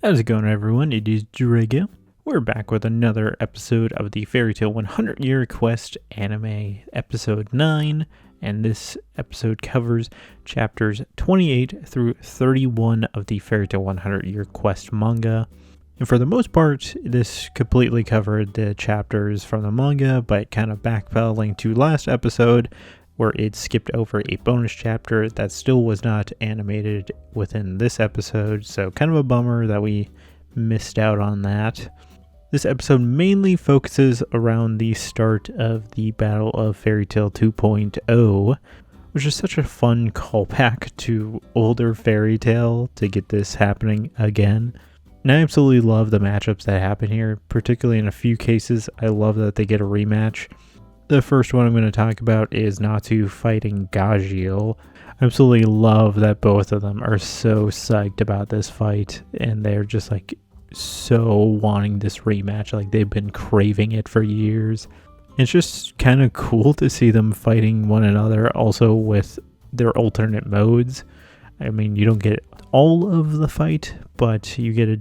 How's it going, everyone? It is Gajeel. We're back with another episode of the Fairy Tail 100 Year Quest anime, episode 9, and this episode covers chapters 28 through 31 of the Fairy Tail 100 Year Quest manga. And for the most part, this completely covered the chapters from the manga, but kind of backpedaling to last episode, where it skipped over a bonus chapter that still was not animated within this episode, so kind of a bummer that we missed out on that. This episode mainly focuses around the start of the Battle of Fairy Tail 2.0, which is such a fun callback to older Fairy Tail to get this happening again. And I absolutely love the matchups that happen here, particularly in a few cases. I love that they get a rematch. The first one I'm going to talk about is Natsu fighting Gajeel. I absolutely love that both of them are so psyched about this fight, and they're just like so wanting this rematch. Like they've been craving it for years. It's just kind of cool to see them fighting one another also with their alternate modes. I mean, you don't get all of the fight, but you get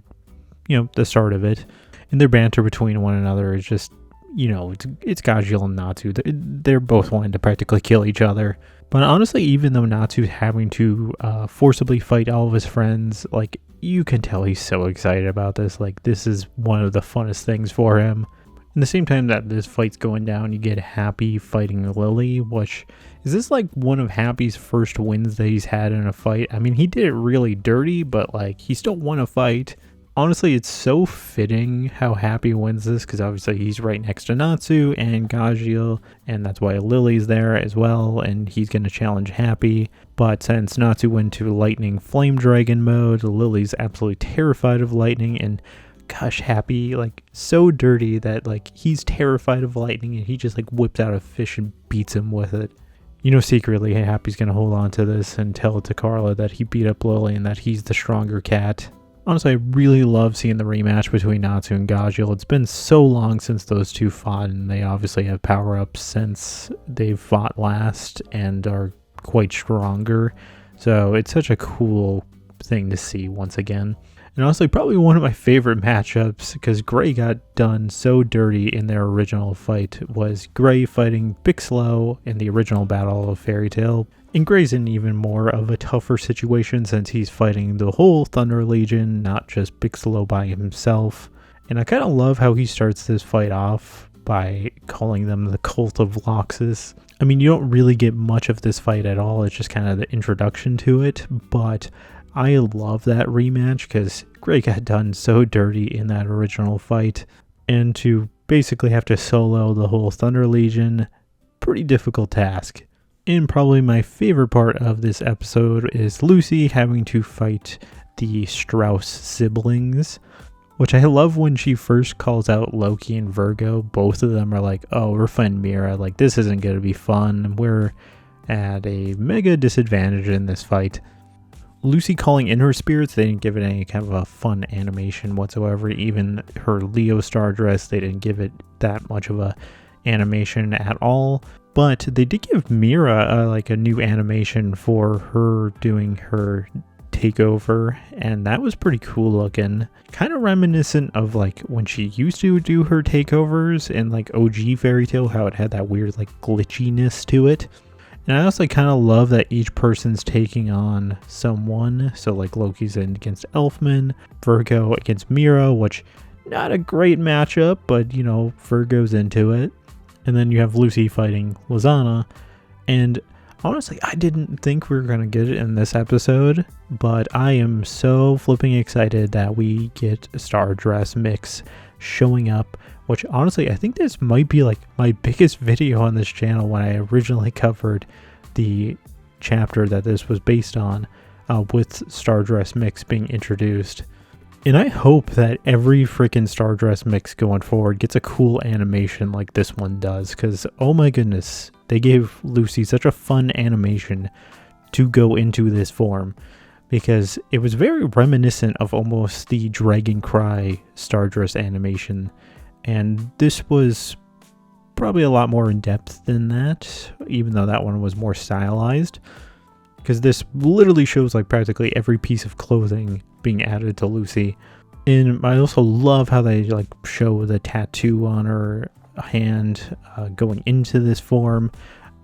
the start of it. And their banter between one another is just, it's Gajeel and Natsu. They're both wanting to practically kill each other. But honestly, even though Natsu's having to forcibly fight all of his friends, like, you can tell he's so excited about this. Like, this is one of the funnest things for him. In the same time that this fight's going down, you get Happy fighting Lily, which is this like one of Happy's first wins that he's had in a fight? I mean, he did it really dirty, but like, he still won a fight. Honestly, it's so fitting how Happy wins this, because obviously he's right next to Natsu and Gajeel, and that's why Lily's there as well, and he's going to challenge Happy. But since Natsu went to Lightning Flame Dragon mode, Lily's absolutely terrified of lightning, and gosh, Happy, like, so dirty that, like, he's terrified of lightning, and he just, like, whips out a fish and beats him with it. Secretly, Happy's going to hold on to this and tell it to Carla that he beat up Lily and that he's the stronger cat. Honestly, I really love seeing the rematch between Natsu and Gajeel. It's been so long since those two fought, and they obviously have power-ups since they've fought last and are quite stronger. So it's such a cool thing to see once again. And honestly, probably one of my favorite matchups, because Gray got done so dirty in their original fight, was Gray fighting Bixlow in the original Battle of Fairy Tail. And Gray's in even more of a tougher situation since he's fighting the whole Thunder Legion, not just Bixlow by himself. And I kind of love how he starts this fight off by calling them the Cult of Loxus. I mean, you don't really get much of this fight at all, it's just kind of the introduction to it, but I love that rematch because Gray got done so dirty in that original fight, and to basically have to solo the whole Thunder Legion, pretty difficult task. And probably my favorite part of this episode is Lucy having to fight the Strauss siblings, which I love when she first calls out Loki and Virgo. Both of them are like, oh, we're fighting Mira, like this isn't going to be fun, we're at a mega disadvantage in this fight. Lucy calling in her spirits, they didn't give it any kind of a fun animation whatsoever. Even her Leo Star dress, they didn't give it that much of a animation at all. But they did give Mira a new animation for her doing her takeover, and that was pretty cool looking. Kind of reminiscent of like when she used to do her takeovers in like OG Fairy Tail, how it had that weird like glitchiness to it. And I also kind of love that each person's taking on someone. So like Loki's in against Elfman, Virgo against Mira, which not a great matchup, but Virgo's into it. And then you have Lucy fighting Lizana. And honestly, I didn't think we were going to get it in this episode, but I am so flipping excited that we get a Star Dress mix showing up, which honestly, I think this might be like my biggest video on this channel when I originally covered the chapter that this was based on, with Star Dress mix being introduced. And I hope that every freaking Star Dress mix going forward gets a cool animation like this one does, because oh my goodness, they gave Lucy such a fun animation to go into this form, because it was very reminiscent of almost the Dragon Cry Star Dress animation, and this was probably a lot more in depth than that, even though that one was more stylized. because this literally shows like practically every piece of clothing being added to Lucy. And I also love how they like show the tattoo on her hand going into this form.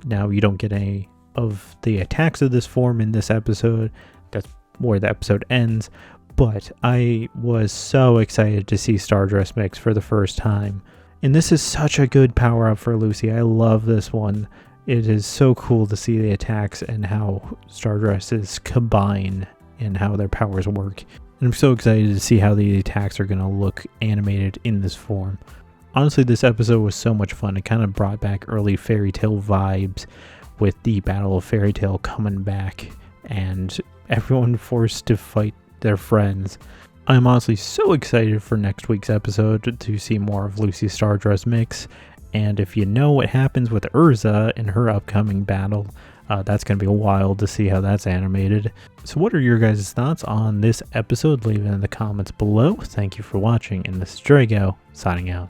Now you don't get any of the attacks of this form in this episode. That's where the episode ends. But I was so excited to see Stardress Mix for the first time. And this is such a good power up for Lucy. I love this one. It is so cool to see the attacks and how Stardresses combine and how their powers work. And I'm so excited to see how the attacks are going to look animated in this form. Honestly, this episode was so much fun. It kind of brought back early Fairy Tail vibes with the Battle of Fairy Tail coming back and everyone forced to fight their friends. I'm honestly so excited for next week's episode to see more of Lucy's Stardress Mix. And if you know what happens with Urza in her upcoming battle, that's going to be wild to see how that's animated. So what are your guys' thoughts on this episode? Leave it in the comments below. Thank you for watching, and this is Drago, signing out.